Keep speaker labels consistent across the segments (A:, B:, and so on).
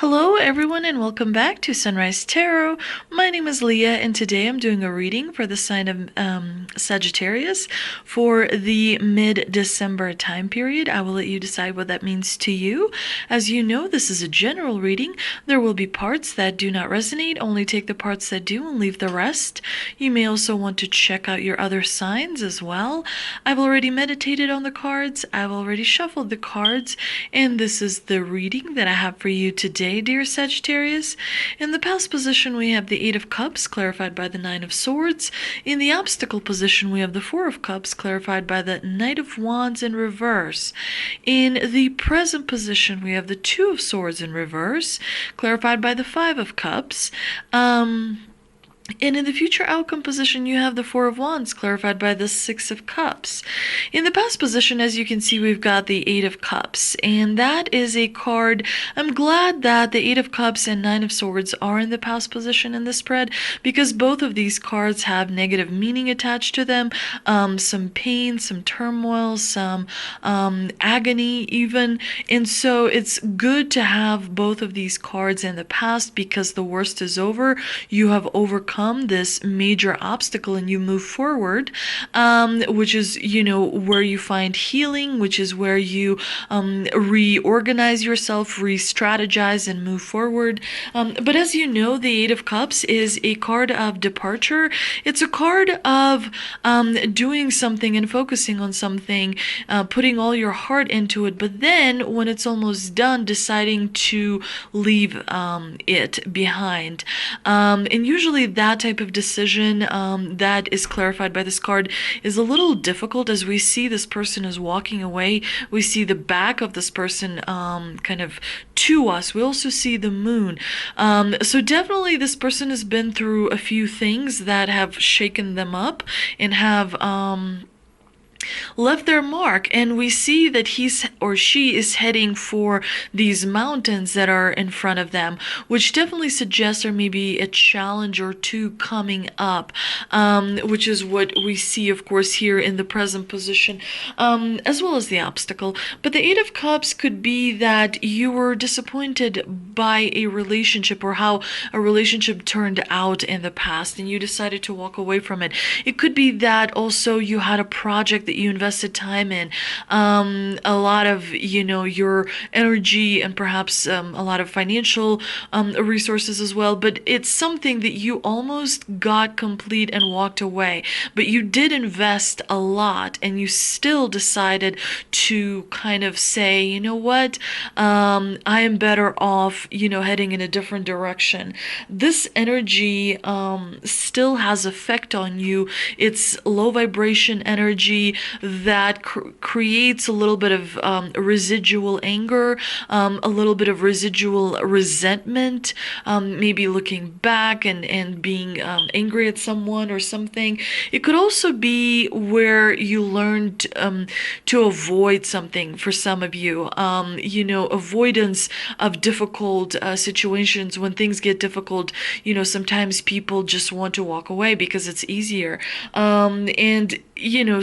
A: Hello everyone and welcome back to Sunrise Tarot. My name is Leah and today I'm doing a reading for the sign of Sagittarius for the mid-December time period. I will let you decide what that means to you. As you know, this is a general reading. There will be parts that do not resonate. Only take the parts that do and leave the rest. You may also want to check out your other signs as well. I've already meditated on the cards. I've already shuffled the cards, and this is the reading that I have for you today, dear Sagittarius. In the past position, we have the Eight of Cups, clarified by the Nine of Swords. In the obstacle position, we have the Four of Cups, clarified by the Knight of Wands in reverse. In the present position, we have the Two of Swords in reverse, clarified by the Five of Cups. And in the future outcome position, you have the Four of Wands, clarified by the Six of Cups. In the past position, as you can see, we've got the Eight of Cups, and that is a card. I'm glad that the Eight of Cups and Nine of Swords are in the past position in the spread, because both of these cards have negative meaning attached to them, some pain, some turmoil, some agony even, and so it's good to have both of these cards in the past because the worst is over. You have overcome this major obstacle and you move forward, which is, where you find healing, which is where you reorganize yourself, re-strategize, and move forward. But as you know, the Eight of Cups is a card of departure. It's a card of doing something and focusing on something, putting all your heart into it, but then when it's almost done, deciding to leave it behind. And usually that type of decision that is clarified by this card is a little difficult, as we see this person is walking away. We see the back of this person kind of to us. We also see the moon. So definitely this person has been through a few things that have shaken them up and have left their mark, and we see that he's or she is heading for these mountains that are in front of them, which definitely suggests there may be a challenge or two coming up, which is what we see, of course, here in the present position, as well as the obstacle. But the Eight of Cups could be that you were disappointed by a relationship or how a relationship turned out in the past and you decided to walk away from it. It could be that also you had a project that you invested time in, a lot of your energy and perhaps a lot of financial resources as well, but it's something that you almost got complete and walked away, but you did invest a lot and you still decided to kind of say, you know what, I am better off heading in a different direction. This energy still has effect on you. It's low vibration energy that creates a little bit of residual anger, a little bit of residual resentment, maybe looking back and being angry at someone or something. It could also be where you learned to avoid something for some of you, avoidance of difficult situations. When things get difficult, sometimes people just want to walk away because it's easier. And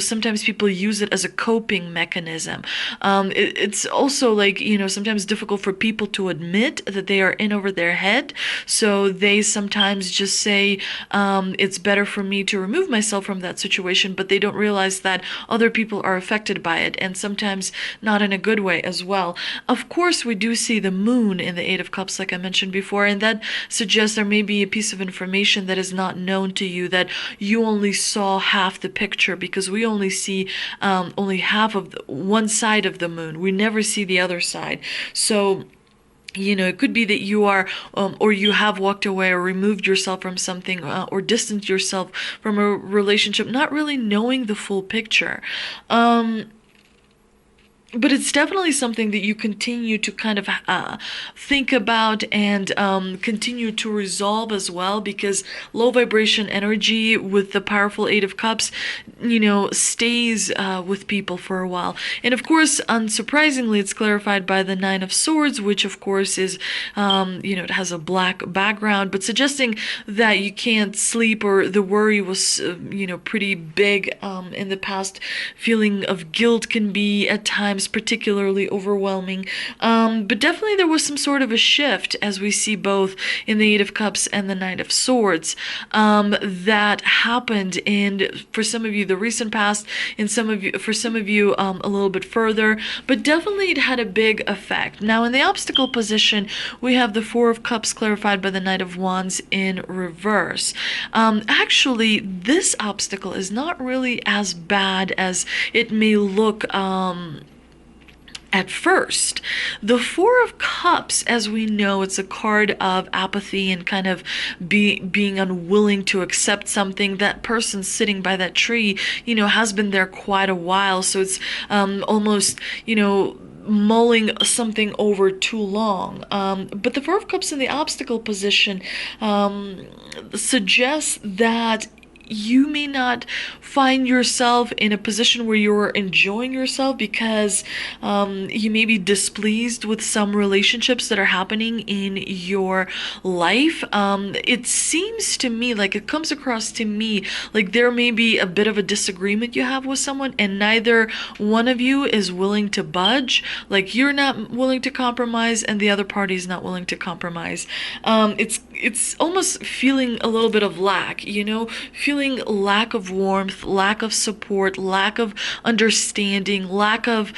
A: sometimes people use it as a coping mechanism. It's also like, sometimes difficult for people to admit that they are in over their head. So they sometimes just say, it's better for me to remove myself from that situation, but they don't realize that other people are affected by it, and sometimes not in a good way as well. Of course, we do see the moon in the Eight of Cups, like I mentioned before, and that suggests there may be a piece of information that is not known to you, that you only saw half the picture, because we only see only half of one side of the moon. We never see the other side. So it could be that you are, or you have walked away or removed yourself from something, or distanced yourself from a relationship, not really knowing the full picture. But it's definitely something that you continue to kind of think about and continue to resolve as well, because low vibration energy with the powerful Eight of Cups, stays with people for a while. And of course, unsurprisingly, it's clarified by the Nine of Swords, which of course is, it has a black background, but suggesting that you can't sleep, or the worry was, pretty big in the past. Feeling of guilt can be at times times particularly overwhelming. But definitely there was some sort of a shift, as we see both in the Eight of Cups and the Knight of Swords, that happened in, for some of you, the recent past, for some of you, a little bit further, but definitely it had a big effect. Now, in the obstacle position, we have the Four of Cups clarified by the Knight of Wands in reverse. Actually, this obstacle is not really as bad as it may look at first. The Four of Cups, as we know, it's a card of apathy and kind of being unwilling to accept something. That person sitting by that tree, has been there quite a while, so it's almost, mulling something over too long. But the Four of Cups in the obstacle position suggests that you may not find yourself in a position where you're enjoying yourself because you may be displeased with some relationships that are happening in your life. It seems to me, like it comes across to me, like there may be a bit of a disagreement you have with someone and neither one of you is willing to budge. Like you're not willing to compromise and the other party is not willing to compromise. It's almost feeling a little bit of lack, feeling lack of warmth, lack of support, lack of understanding, lack of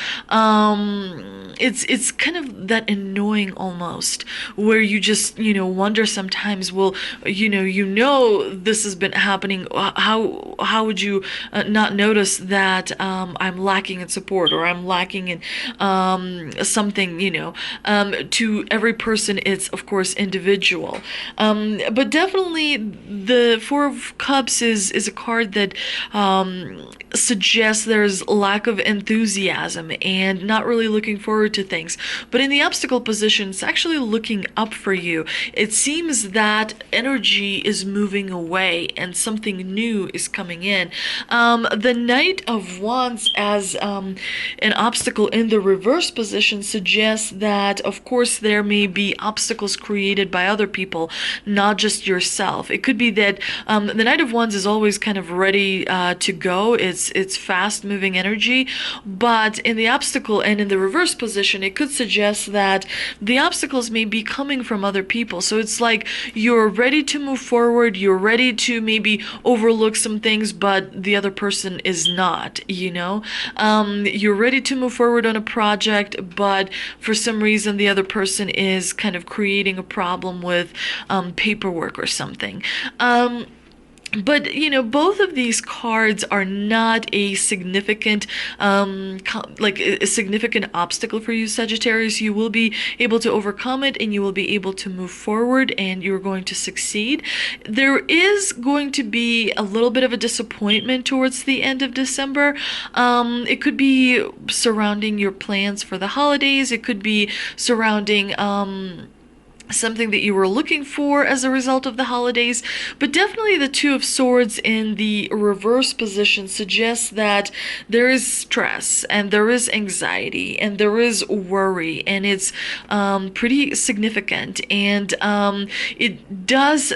A: it's kind of that annoying almost, where you just wonder sometimes, well, this has been happening, how would you not notice that I'm lacking in support or I'm lacking in something. To every person it's of course individual, but definitely the Four of Cups is a card that suggests there's lack of enthusiasm and not really looking forward to things. But in the obstacle position, it's actually looking up for you. It seems that energy is moving away and something new is coming in. The Knight of Wands as an obstacle in the reverse position suggests that, of course, there may be obstacles created by other people, not just yourself. It could be that the Knight of Wands is always kind of ready to go. It's fast moving energy, but in the obstacle and in the reverse position, it could suggest that the obstacles may be coming from other people. So it's like you're ready to move forward, you're ready to maybe overlook some things, but the other person is not, you're ready to move forward on a project, but for some reason the other person is kind of creating a problem with paperwork or something. But, both of these cards are not a significant, a significant obstacle for you, Sagittarius. You will be able to overcome it and you will be able to move forward and you're going to succeed. There is going to be a little bit of a disappointment towards the end of December. It could be surrounding your plans for the holidays. It could be surrounding, something that you were looking for as a result of the holidays, but definitely the Two of Swords in the reverse position suggests that there is stress and there is anxiety and there is worry, and it's pretty significant, and it does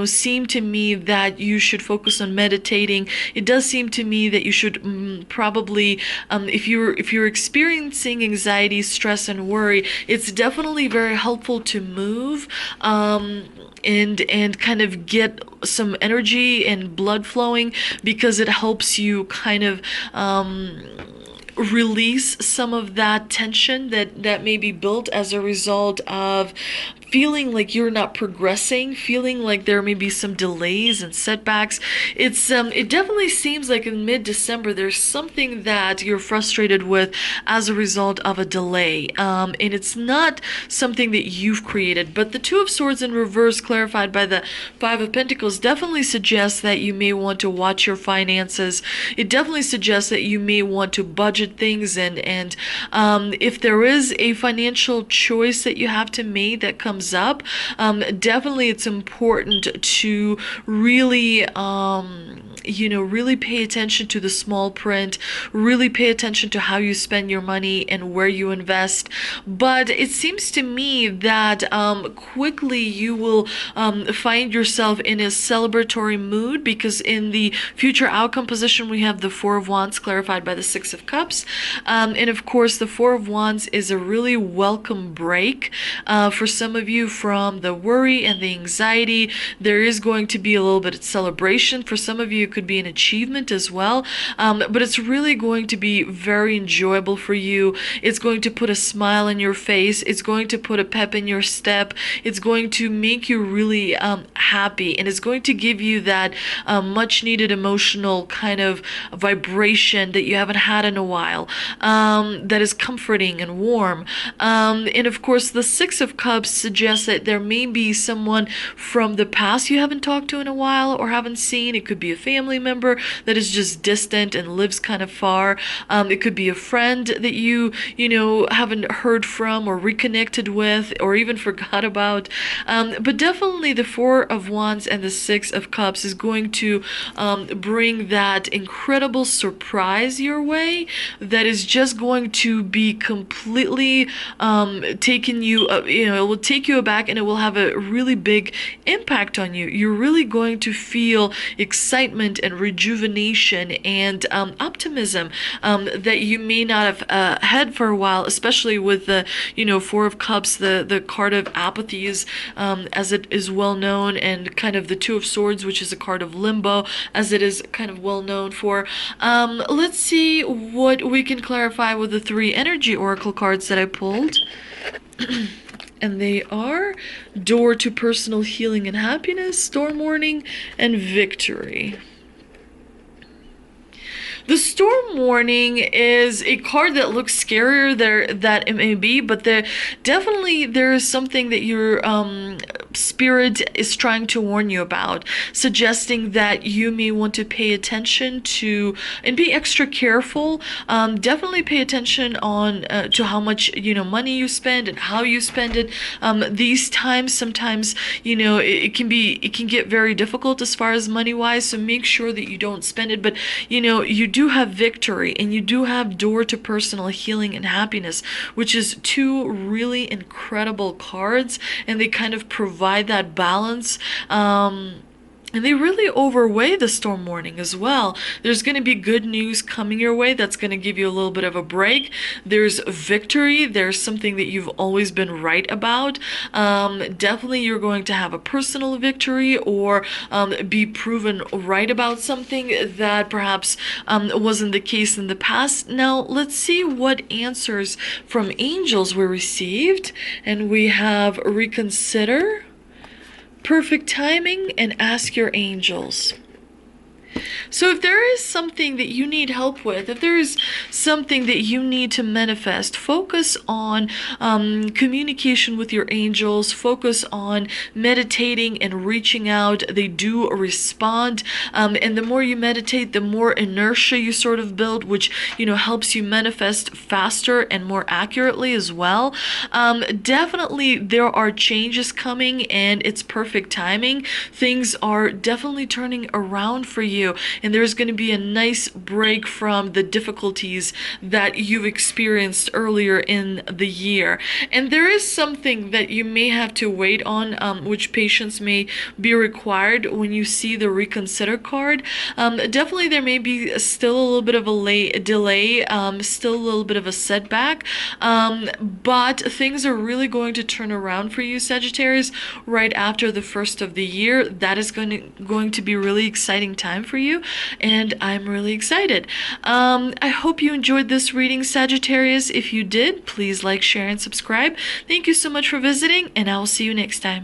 A: seem to me that you should focus on meditating. It does seem to me that you should probably if you're experiencing anxiety, stress, and worry, it's definitely very helpful to move and kind of get some energy and blood flowing, because it helps you kind of release some of that tension that may be built as a result of feeling like you're not progressing, feeling like there may be some delays and setbacks. It definitely seems like in mid-December there's something that you're frustrated with as a result of a delay, and it's not something that you've created. But the Two of Swords in reverse, clarified by the Five of Pentacles, definitely suggests that you may want to watch your finances. It definitely suggests that you may want to budget things, and if there is a financial choice that you have to make that comes up, definitely it's important to really really pay attention to the small print, really pay attention to how you spend your money and where you invest. But it seems to me that quickly you will find yourself in a celebratory mood, because in the future outcome position we have the Four of Wands clarified by the Six of Cups. And of course, the Four of Wands is a really welcome break for some of you from the worry and the anxiety. There is going to be a little bit of celebration. For some of you, it could be an achievement as well. But it's really going to be very enjoyable for you. It's going to put a smile on your face. It's going to put a pep in your step. It's going to make you really happy, and it's going to give you that much needed emotional kind of vibration that you haven't had in a while, that is comforting and warm. And of course, the Six of Cups suggests that there may be someone from the past you haven't talked to in a while or haven't seen. It could be a family member that is just distant and lives kind of far. It could be a friend that you haven't heard from or reconnected with or even forgot about. But definitely the Four of Wands and the Six of Cups is going to bring that incredible surprise your way that is just going to be completely taking you, it will take you aback, and it will have a really big impact on you. You're really going to feel excitement and rejuvenation and optimism that you may not have had for a while, especially with the Four of Cups, the card of apathy is, as it is well known, and kind of the Two of Swords, which is a card of limbo, as it is kind of well known for. Let's see what we can clarify with the three energy oracle cards that I pulled. And they are Door to Personal Healing and Happiness, Storm Warning, and Victory. The Storm Warning is a card that looks scarier that it may be, but there is something that your spirit is trying to warn you about, suggesting that you may want to pay attention to and be extra careful. Definitely pay attention on to how much money you spend and how you spend it. These times, sometimes it can get very difficult as far as money wise. So make sure that you don't spend it, but you do have Victory and you do have Door to Personal Healing and Happiness, which is two really incredible cards, and they kind of provide that balance. And they really overweigh the Storm Warning as well. There's going to be good news coming your way that's going to give you a little bit of a break. There's victory. There's something that you've always been right about. Definitely you're going to have a personal victory or be proven right about something that perhaps wasn't the case in the past. Now, let's see what answers from angels were received. And we have Reconsider, Perfect Timing, and Ask Your Angels. So if there is something that you need help with, if there is something that you need to manifest, focus on communication with your angels, focus on meditating and reaching out. They do respond. And the more you meditate, the more inertia you sort of build, which, helps you manifest faster and more accurately as well. Definitely there are changes coming, and it's perfect timing. Things are definitely turning around for you. And there's going to be a nice break from the difficulties that you've experienced earlier in the year. And there is something that you may have to wait on, which patience may be required when you see the Reconsider card. Definitely there may be still a little bit of a delay, still a little bit of a setback, but things are really going to turn around for you, Sagittarius, right after the first of the year. That is going to be a really exciting time for you, and I'm really excited. I hope you enjoyed this reading, Sagittarius. If you did, please like, share, and subscribe. Thank you so much for visiting, and I will see you next time.